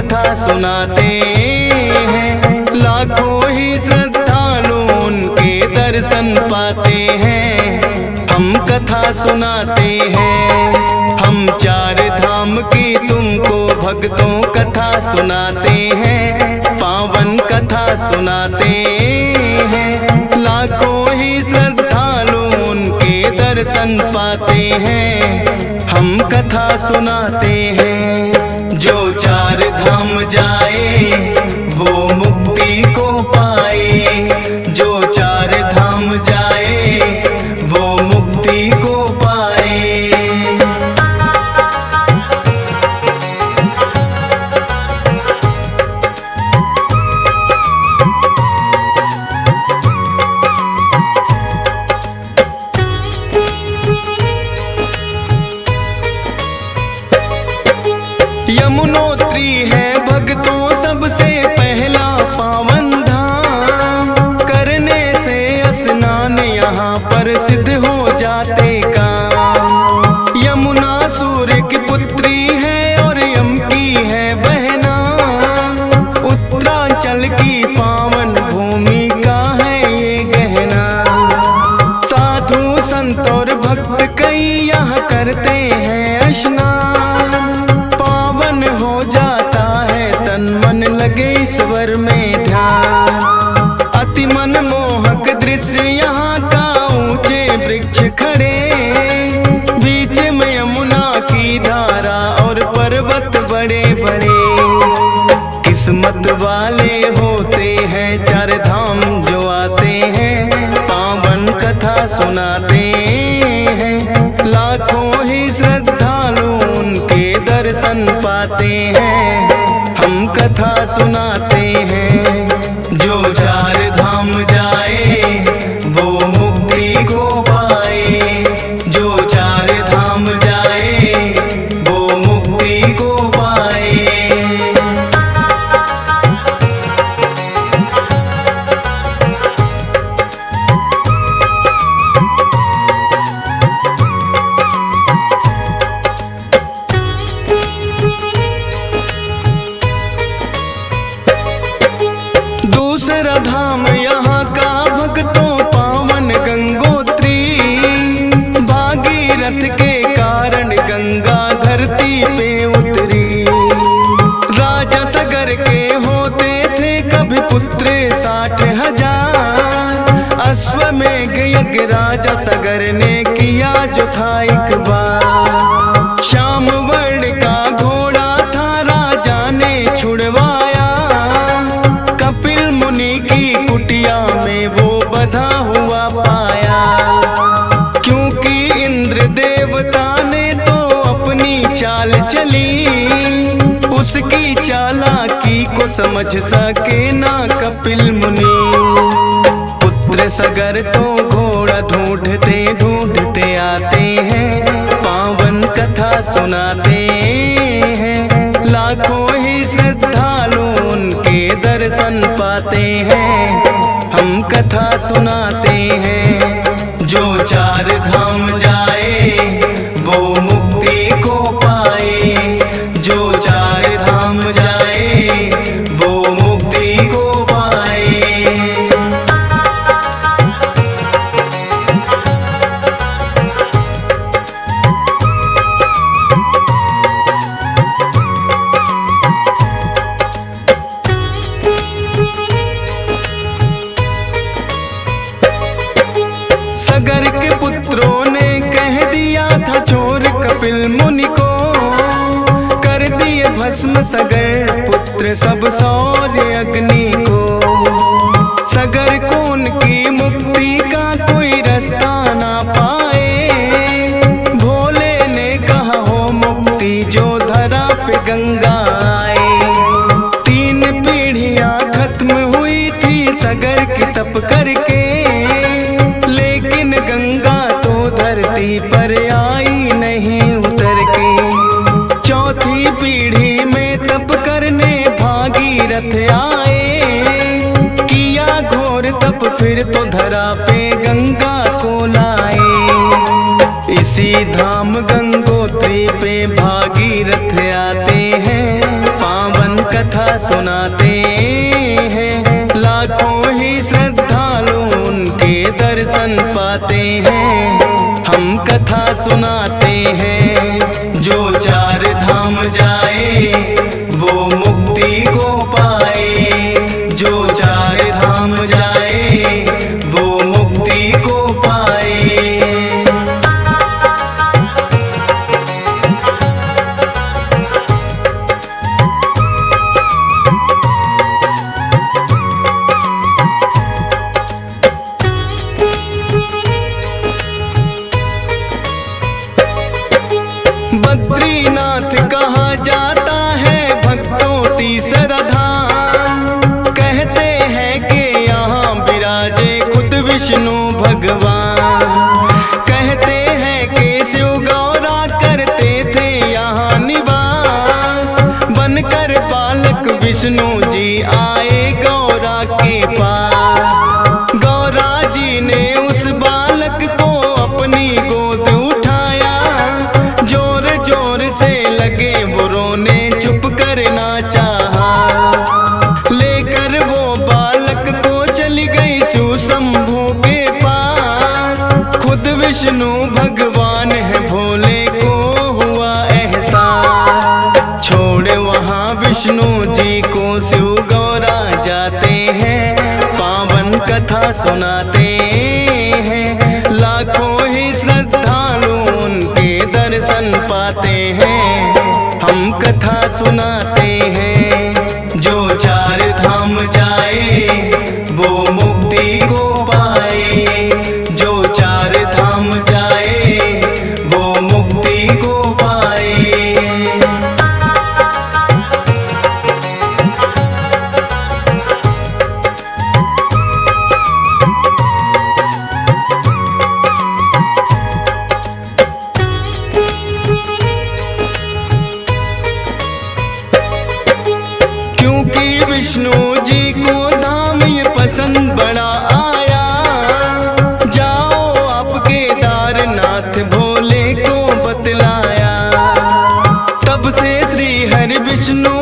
कथा सुनाते हैं। लाखों ही श्रद्धालु उनके दर्शन पाते हैं। हम कथा सुनाते हैं। हम चार धाम की तुमको भक्तों कथा सुनाते हैं। पावन कथा सुनाते हैं। लाखों ही श्रद्धालु उनके दर्शन पाते हैं। हम कथा सुनाते हैं। जो चार धाम जाए वो मुक्ति को पाए। जो चार धाम जाए वो मुक्ति को पाए। यमुनोत्री है भक्तों सबसे पहला पावन धाम। करने से स्नान यहाँ पर सिद्ध हो जाते काम। यमुना सूर्य की पुत्री है और यम की है बहना। उत्तरांचल की पावन भूमि का है ये गहना। साधु संत और भक्त कई यहाँ करते हैं स्नान। हो जाता है तन मन लगे ईश्वर में ध्यान। अति मनमोहक दृश्य यहाँ का ऊंचे वृक्ष खड़े। बीच में यमुना की धारा और पर्वत बड़े बड़े। किस्मत वाले होते हैं चार धाम जो आते हैं। पावन कथा सुनाते हैं। लाखों ही श्रद्धालु उनके दर्शन पाते हैं। हम कथा सुनाते हैं। जो चार धाम जाए वो मुक्ति को पाए। जो चार धाम जाए वो मुक्ति को पाए। दूसरा धाम यहाँ का भक्तों पावन गंगोत्री। भागीरथ के कारण गंगा धरती पे उतरी। राजा सगर के होते थे कभी पुत्र 60,000। अश्वमेघ यज्ञ राजा सगर ने किया जो था एक बार। श्याम वर्ण का घोड़ा था राजा ने छुड़वाया। कपिल मुनि की कुटिया में वो बधा हुआ पाया। क्योंकि इंद्र देवता ने तो अपनी चाल चली। उसकी चालाकी को समझ सके ना कपिल मुनि। पुत्र सगर तो घोड़ा ढूंढते ढूंढते आते हैं। पावन कथा सुनाते हैं। लाखों ही श्रद्धालु उनके दर्शन पाते हैं। हम कथा सुनाते हैं। जो चार धाम जाए वो मुक्ति को पाए। जो चार धाम जाए वो मुक्ति को पाए। सगर के पुत्रों ने कह दिया था चोर कपिल मुनि को। कर दिए भस्म सगर पुत्र सब सौर्य अग्नि को। सगर को उनकी मुक्ति का कोई रास्ता ना पाए। भोले ने कहा हो मुक्ति जो धरा पे गंगा आए। 3 पीढ़ियां खत्म हुई थी सगर की तप करके। लेकिन गंगा तो धरती पर आई नहीं उतर के। चौथी पीढ़ी में तप करने भागीरथ आए। किया घोर तप फिर तो धरा पे गंगा को लाए। इसी धाम गंगोत्री पे भागीरथ आते हैं। पावन कथा सुनाते हैं, लाखों ही श्रद्धालु उनके दर्शन पाते हैं। हम कथा सुनाते हैं, जो चार धाम जाए वो मुक्ति को पाए, जो चार धाम जाए वो मुक्ति को पाए। बद्रीनाथ कहा जाता है भक्तों तीसरा धाम, कहते हैं कि यहाँ बिराजे खुद विष्णु भगवान। कहते हैं कि शिव गौरा करते थे यहाँ निवास, बनकर बालक विष्णु जी आए गौरा के पास। गौरा जी ने उस बालक को अपनी गोद उठाया, जोर जोर से लगे वो रोने, चुप करना चाहा। लेकर वो बालक को चली गई शिव शंभू के पास। खुद विष्णु भगवान है, भोले को हुआ एहसास। छोड़ वहाँ विष्णु जी को शिव गौरा जाते हैं, पावन कथा सुनाते हैं। लाखों ही श्रद्धालु उनके दर्शन पाते हैं। हम कथा सुनाते हैं, जो चार धाम जाए वो मुक्ति को पाए, जो चार धाम जाए वो मुक्ति को पाए। क्योंकि विष्णु जी को धाम ये पसंद बड़ा आया, जाओ आप केदारनाथ भोले को बतलाया। तब से श्री हरि विष्णु